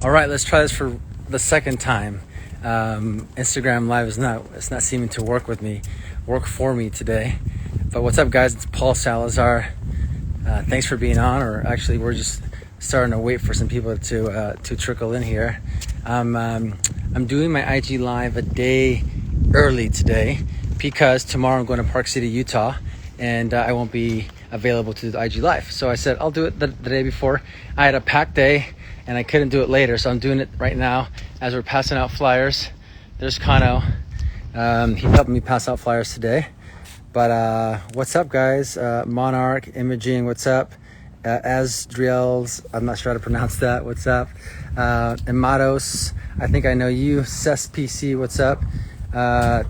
All right, let's try this for the second time. Instagram Live is not seeming to work for me today. But what's up, guys? It's Paul Salazar. Thanks for being on, or actually, we're just starting to wait for some people to trickle in here. I'm doing my IG Live a day early today because tomorrow I'm going to Park City, Utah, and I won't be available to do the IG Live. So I said I'll do it the day before. I had a packed day and I couldn't do it later, so I'm doing it right now as we're passing out flyers. There's Kano. He helped me pass out flyers today. But what's up, guys? Monarch Imaging, what's up? Asdriels, I'm not sure how to pronounce that. What's up? Emados, I think I know you. Cess PC, what's up?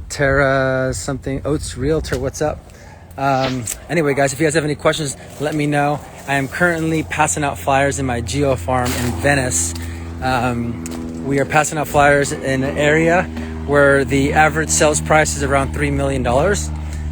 Tara something, Oats Realtor, what's up? Anyway, guys, if you guys have any questions, let me know. I am currently passing out flyers in my Geo farm in Venice. We are passing out flyers in an area where the average sales price is around $3 million.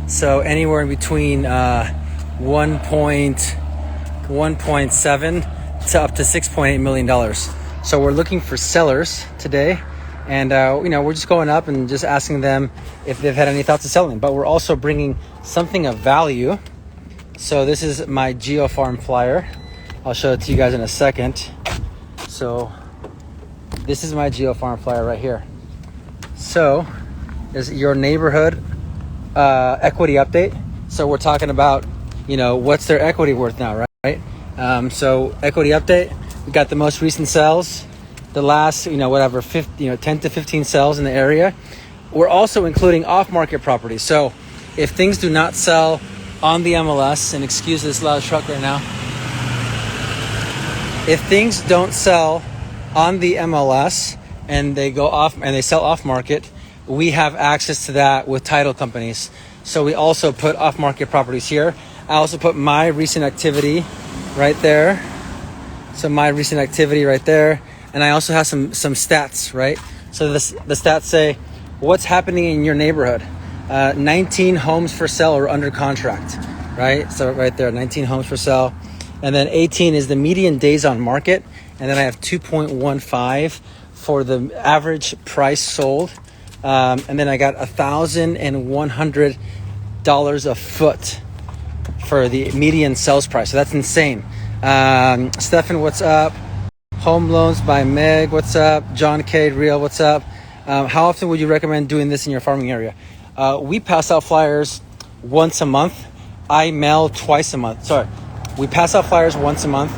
So anywhere in between 1.7 to up to $6.8 million. So we're looking for sellers today. And, we're just going up and just asking them if they've had any thoughts of selling. But we're also bringing something of value. So this is my Geo Farm flyer. I'll show it to you guys in a second. So this is my Geo Farm flyer right here. So is your neighborhood equity update. So we're talking about, what's their equity worth now, right? So equity update, we got the most recent sales. The last, 10 to 15 sales in the area. We're also including off-market properties. So if things do not sell on the MLS, and excuse this loud truck right now. If things don't sell on the MLS and they go off and they sell off-market, we have access to that with title companies. So we also put off-market properties here. I also put my recent activity right there. So my recent activity right there. And I also have some stats, right? So the stats say, what's happening in your neighborhood? 19 homes for sale or under contract, right? So right there, 19 homes for sale. And then 18 is the median days on market. And then I have 2.15 for the average price sold. And then I got $1,100 a foot for the median sales price. So that's insane. Stefan, what's up? Home Loans by Meg, what's up? John K. Real, what's up? How often would you recommend doing this in your farming area? We pass out flyers once a month. I mail twice a month. Sorry, we pass out flyers once a month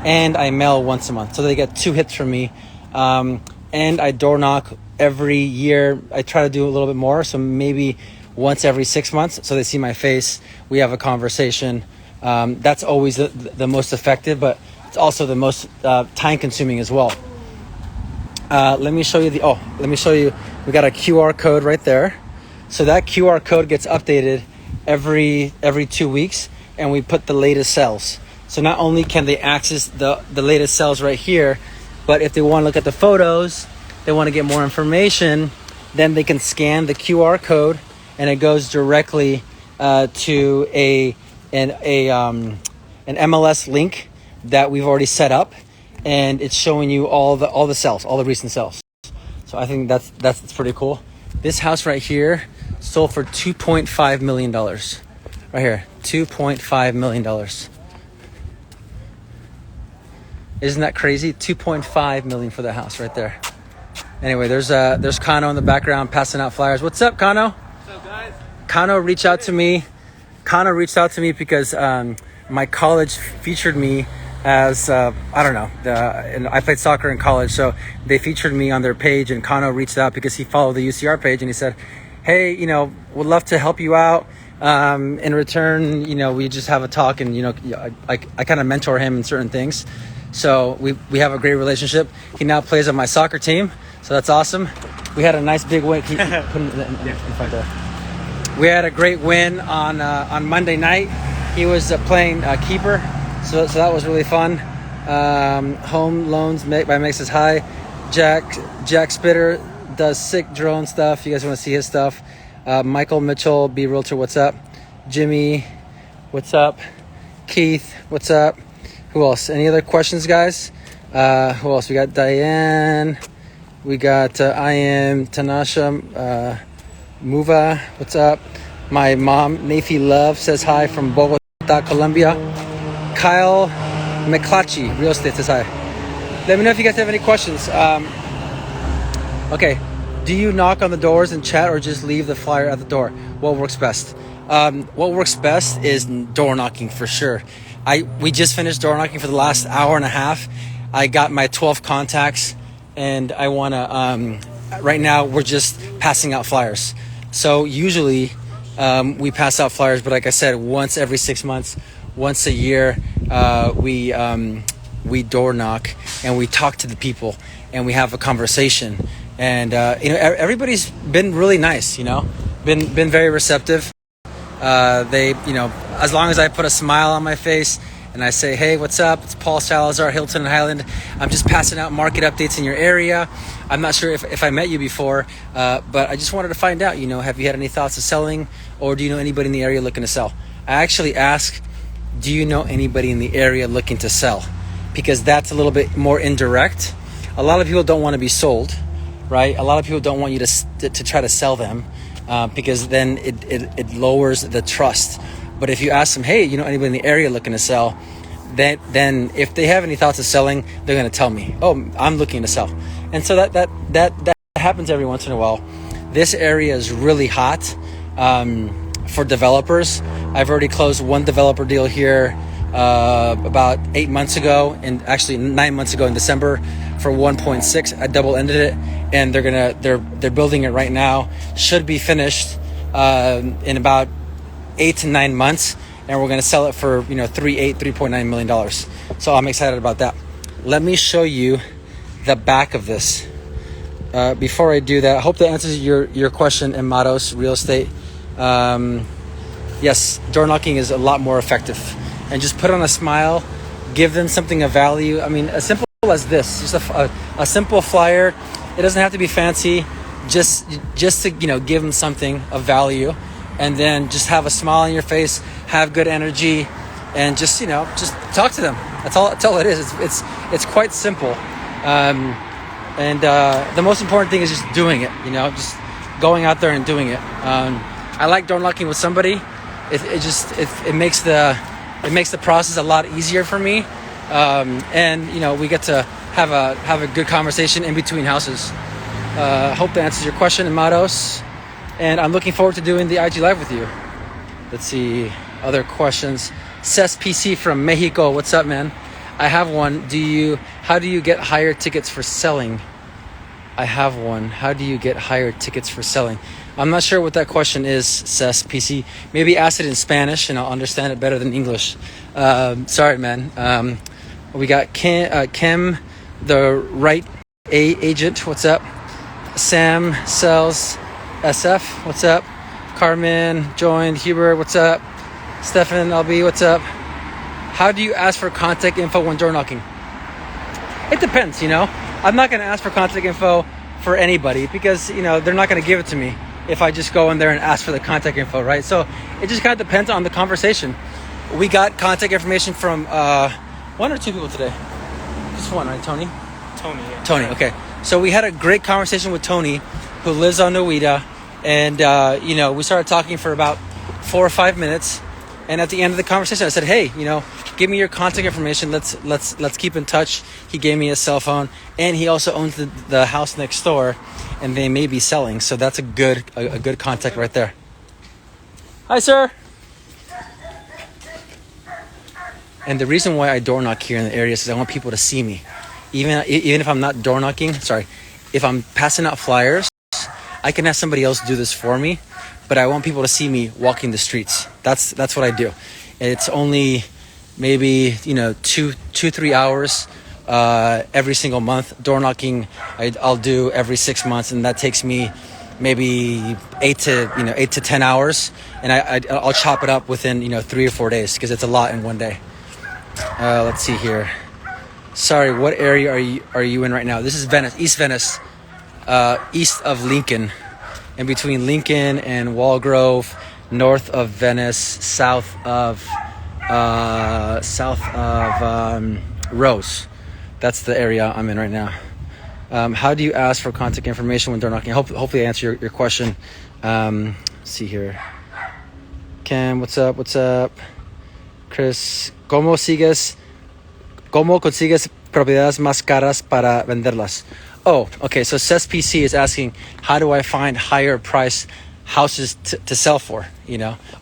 and I mail once a month. So they get 2 hits from me. And I door knock every year. I try to do a little bit more. So maybe once every 6 months. So they see my face. We have a conversation. That's always the most effective, but it's also the most time consuming as well. Let me show you. We got a QR code right there. So that QR code gets updated every 2 weeks, and we put the latest sales. So not only can they access the latest sales right here, but if they want to look at the photos, they want to get more information, then they can scan the QR code, and it goes directly to an MLS link that we've already set up, and it's showing you all the sales, all the recent sales. So I think that's pretty cool. This house right here sold for $2.5 million. Right here, $2.5 million. Isn't that crazy? $2.5 million for the house right there. Anyway, there's Kano in the background passing out flyers. What's up, Kano? What's up, guys? Kano reached out to me. Because my college featured me as I played soccer in college, so they featured me on their page, and Kano reached out because he followed the UCR page, and he said, hey, would love to help you out. In return, we just have a talk, and I kind of mentor him in certain things. So we have a great relationship. He now plays on my soccer team, so that's awesome. We had a nice big win. Put him in front there. We had a great win on Monday night. He was playing keeper, so that was really fun. Home Loans by Meg says hi. Jack Spitter does sick drone stuff. You guys want to see his stuff? Michael Mitchell, B Realtor, what's up? Jimmy, what's up? Keith, what's up? Who else? Any other questions, guys? Who else? We got Diane. We got I am Tanasha Muva. What's up? My mom, Nafi Love, says hi from Bogota, Colombia. Kyle McClatchy, real estate, says hi. Let me know if you guys have any questions. Okay, do you knock on the doors and chat or just leave the flyer at the door? What works best? What works best is door knocking for sure. We just finished door knocking for the last hour and a half. I got my 12 contacts, and I want to, right now we're just passing out flyers. So usually we pass out flyers, but like I said, once every 6 months, once a year, we door knock and we talk to the people and we have a conversation. And everybody's been really nice, been very receptive. They, as long as I put a smile on my face and I say, hey, what's up? It's Paul Salazar, Hilton and Hyland. I'm just passing out market updates in your area. I'm not sure if I met you before, but I just wanted to find out, have you had any thoughts of selling, or do you know anybody in the area looking to sell? I actually ask, do you know anybody in the area looking to sell? Because that's a little bit more indirect. A lot of people don't want to be sold, right? A lot of people don't want you to try to sell them, because then it lowers the trust. But if you ask them, hey, anybody in the area looking to sell, then if they have any thoughts of selling, they're going to tell me, oh, I'm looking to sell. And so that happens every once in a while. This area is really hot for developers. I've already closed one developer deal here about 8 months ago, and actually 9 months ago in December for 1.6. I double ended it, and they're building it right now. Should be finished in about 8 to 9 months, and we're going to sell it for $3.9 million. So I'm excited about that. Let me show you the back of this. Before I do that, I hope that answers your question, Emados Real Estate. Yes, door knocking is a lot more effective. And just put on a smile, give them something of value. I mean, as simple as this, just a simple flyer. It doesn't have to be fancy, just to give them something of value, and then just have a smile on your face, have good energy, and just talk to them. That's all it is. It's quite simple. And the most important thing is just doing it, just going out there and doing it. I like door knocking with somebody. It makes the process a lot easier for me. And we get to have a good conversation in between houses. Hope that answers your question, Amados. And I'm looking forward to doing the IG Live with you. Let's see, other questions. Ces PC from Mexico, what's up, man? I have one. How do you get higher tickets for selling? I have one. How do you get higher tickets for selling? I'm not sure what that question is, Ces PC. Maybe ask it in Spanish and I'll understand it better than English. Sorry, man. We got Kim, the right agent. What's up? Sam sells SF. What's up? Carmen joined. Hubert. What's up? Stefan LB. What's up? How do you ask for contact info when door knocking? It depends, I'm not going to ask for contact info for anybody because, they're not going to give it to me if I just go in there and ask for the contact info, right? So it just kind of depends on the conversation. We got contact information from one or two people today. Just one, right, Tony? Tony, yeah. Tony, okay. So we had a great conversation with Tony, who lives on Noida, and we started talking for about 4 or 5 minutes. And at the end of the conversation, I said, "Hey, give me your contact information. Let's keep in touch." He gave me his cell phone, and he also owns the house next door, and they may be selling. So that's a good contact right there. Hi, sir. And the reason why I door knock here in the area is I want people to see me, even if I'm not door knocking. Sorry, if I'm passing out flyers, I can have somebody else do this for me. But I want people to see me walking the streets. That's what I do. It's only maybe 2-3 hours every single month. Door knocking I'll do every 6 months, and that takes me maybe 8 to 10 hours. And I'll chop it up within 3 or 4 days because it's a lot in one day. Let's see here. Sorry, what area are you in right now? This is Venice, East Venice, east of Lincoln. In between Lincoln and Walgrove, north of Venice, south of Rose. That's the area I'm in right now. How do you ask for contact information when door knocking? Hopefully I answer your question. Let's see here. Cam, what's up? What's up? Chris, ¿cómo consigues propiedades más caras para venderlas? Oh, okay. So SESPC is asking, how do I find higher price houses to sell for,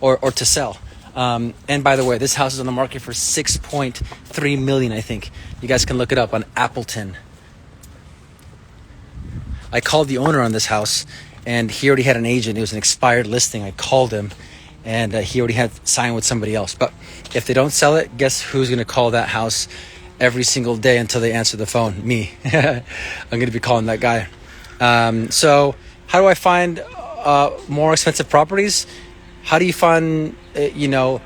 or to sell? And by the way, this house is on the market for $6.3 million, I think. You guys can look it up on Appleton. I called the owner on this house, and he already had an agent. It was an expired listing. I called him, and he already had signed with somebody else. But if they don't sell it, guess who's going to call that house every single day until they answer the phone? Me. I'm going to be calling that guy. So how do I find more expensive properties? How do you find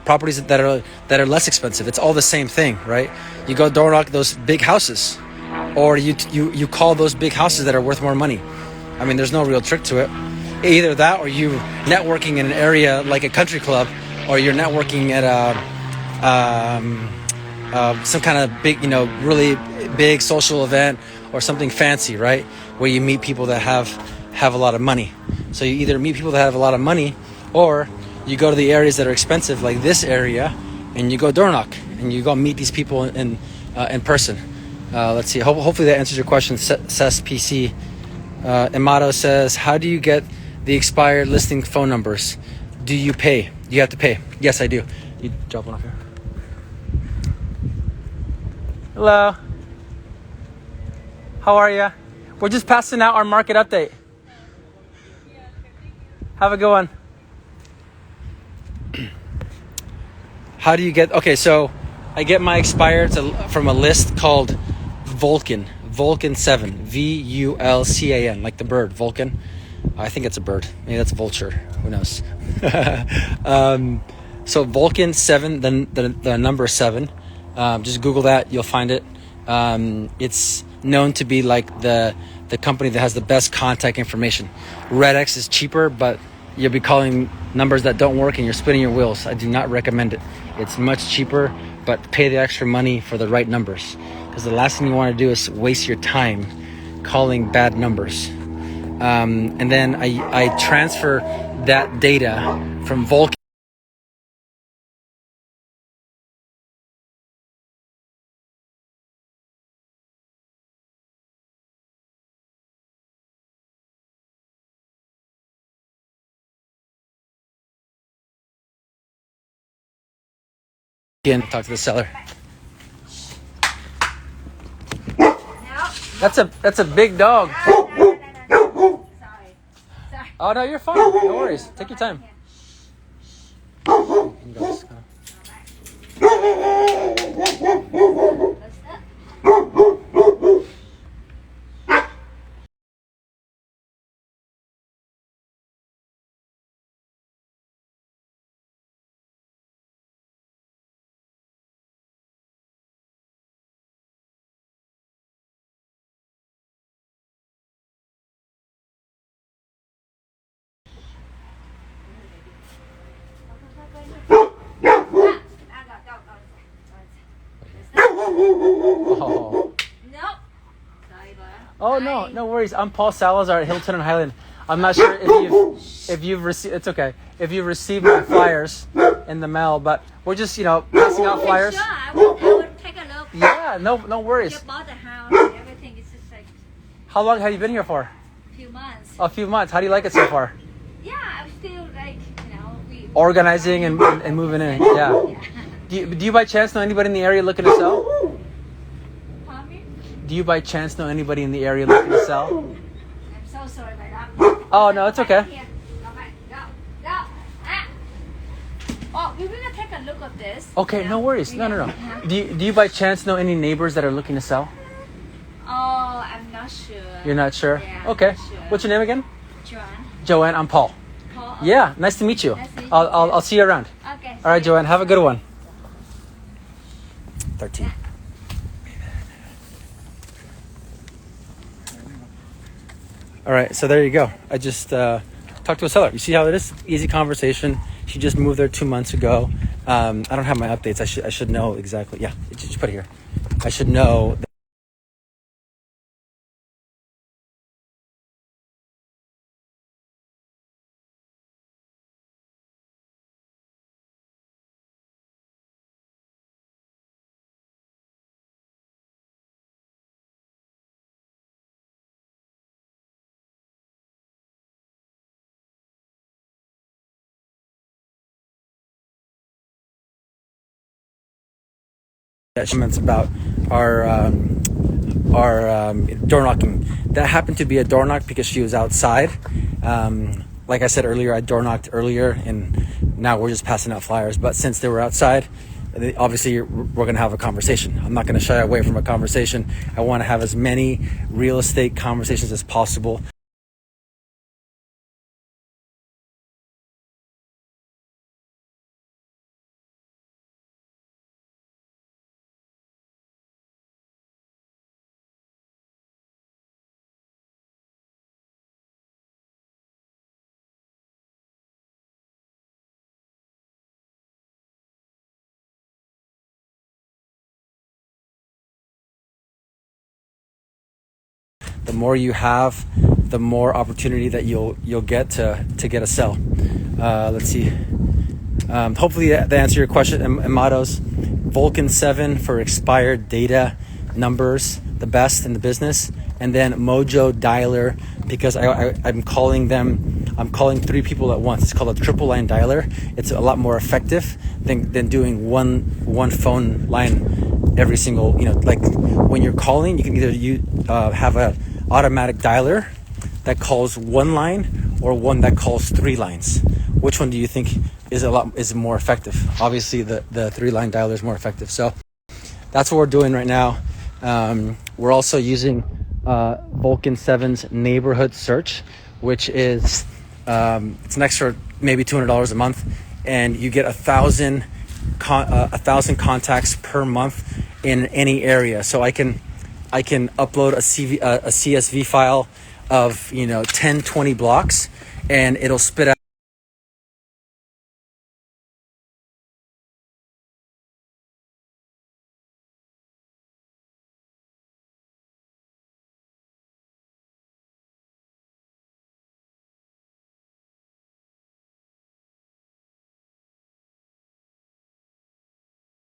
properties that are less expensive? It's all the same thing, right? You go door knock those big houses, or you call those big houses that are worth more money. I mean, there's no real trick to it. Either that, or you networking in an area like a country club, or you're networking at some kind of big, really big social event, or something fancy, right? Where you meet people that have a lot of money. So you either meet people that have a lot of money, or you go to the areas that are expensive, like this area, and you go door knock, and you go meet these people in person. Let's see. Hopefully that answers your question. SESPC. Amato says, how do you get the expired listing phone numbers? Do you pay? Do you have to pay? Yes, I do. You drop one off here. Hello. How are you? We're just passing out our market update. Have a good one. How do you get... Okay, so I get my expired from a list called Vulcan 7, Vulcan, like the bird, Vulcan. I think it's a bird. Maybe that's a vulture. Who knows? So Vulcan 7, the number 7. Just Google that. You'll find it. It's known to be like the company that has the best contact information. RedX is cheaper, but you'll be calling numbers that don't work and you're spinning your wheels. I do not recommend it. It's much cheaper, but pay the extra money for the right numbers. Because the last thing you want to do is waste your time calling bad numbers. And then I transfer that data from Vulcan and talk to the seller. That's a big dog. Sorry. Oh no, you're fine. No worries. Take your time. Oh. Oh no worries. I'm Paul Salazar at Hilton and Hyland. I'm not sure if you've received. It's okay if you've received my flyers in the mail, but we're just passing out flyers. Sure, I will take a look. Yeah, no worries. You bought the house and everything. It's just like How long have you been here for? a few months. A few months. How do you like it so far? Yeah, I'm still like we Organizing and moving in. Yeah. Do you by chance know anybody in the area looking to sell? Pardon me? Do you by chance know anybody in the area looking to sell? I'm so sorry about that. Oh no, it's okay. Here. Go back. Go. Ah. Oh, we're gonna take a look at this. Okay, no worries. No. Do you by chance know any neighbors that are looking to sell? Oh, I'm not sure. You're not sure? Yeah, Okay. I'm not sure. What's your name again? Joanne. Joanne. I'm Paul. Paul. Yeah, nice to meet you. Nice to meet you. I'll see you around. Okay. All right, Joanne. Have a good one. 13. All right, so there you go. I just talked to a seller. You see how it is? Easy conversation. She just moved there 2 months ago. I don't have my updates. I should know exactly. Yeah, just put it here. I should know. comments about our door knocking. That happened to be a door knock because she was outside. Like I said earlier, I door knocked earlier, and now we're just passing out flyers. But since they were outside, obviously we're going to have a conversation. I'm not going to shy away from a conversation. I want to have as many real estate conversations as possible. The more you have, the more opportunity that you'll get to get a sell. Let's see. Hopefully that answered your question. Amados, Vulcan 7 for expired data numbers, the best in the business, and then Mojo Dialer because I'm calling them. I'm calling 3 people at once. It's called a triple line dialer. It's a lot more effective than doing one phone line every single. Like when you're calling, you can either have a automatic dialer that calls 1 line or one that calls 3 lines. Which one do you think is more effective? Obviously the 3-line dialer is more effective. So that's what we're doing right now. We're also using Vulcan 7's neighborhood search, which is it's an extra maybe $200 a month, and you get 1,000 contacts per month in any area. So I can upload a CSV file of 10, 20 blocks, and it'll spit out.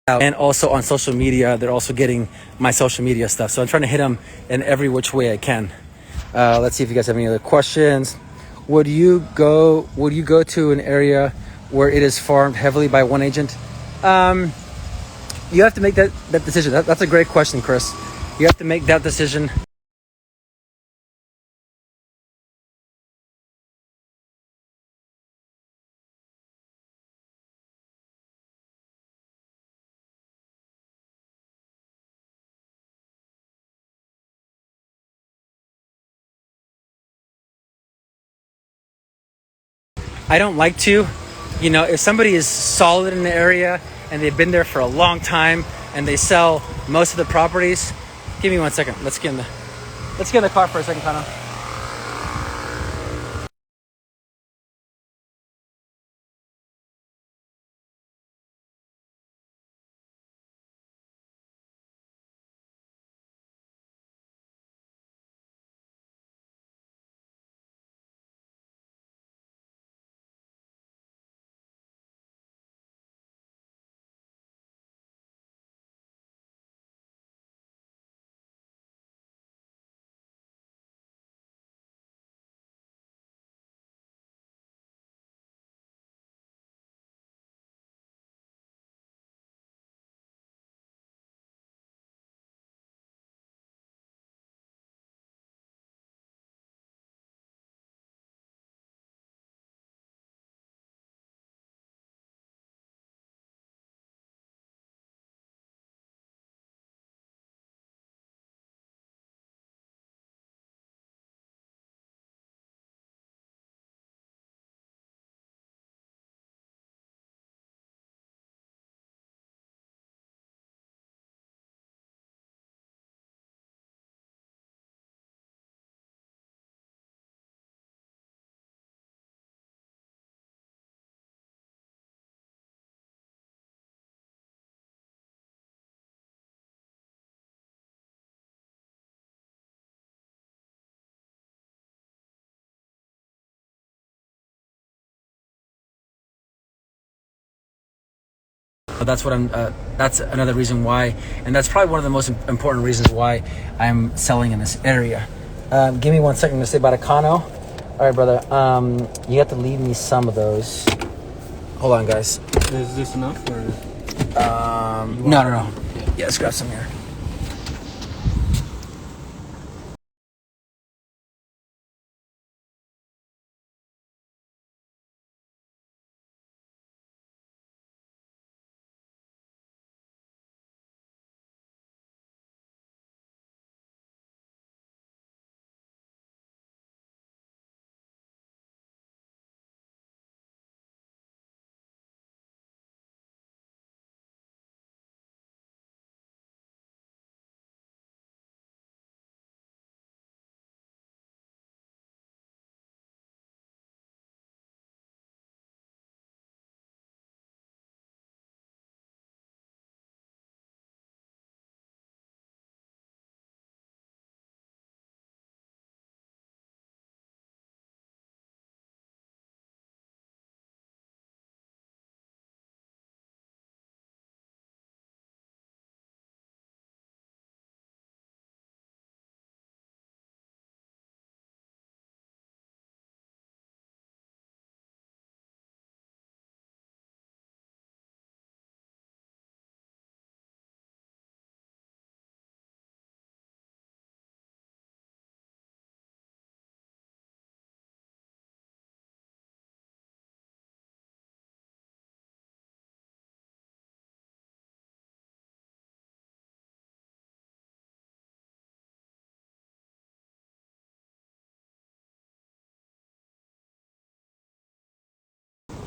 And also on social media, they're also getting my social media stuff. So I'm trying to hit them in every which way I can. Let's see if you guys have any other questions. Would you go to an area where it is farmed heavily by one agent? You have to make that decision. That's a great question, Chris. You have to make that decision. I don't like to. If somebody is solid in the area and they've been there for a long time and they sell most of the properties, give me 1 second. Let's get in the car for a second, Tano. That's what that's another reason why, and that's probably one of the most important reasons why I'm selling in this area. Give me 1 second. I'm gonna say Baracano. All right, brother. You have to leave me some of those. Hold on, guys. Is this enough? Or No. Yeah, let's grab some here.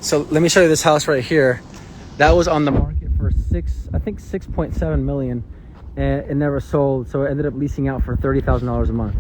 So let me show you this house right here. That was on the market for 6.7 million, and it never sold. So it ended up leasing out for $30,000 a month.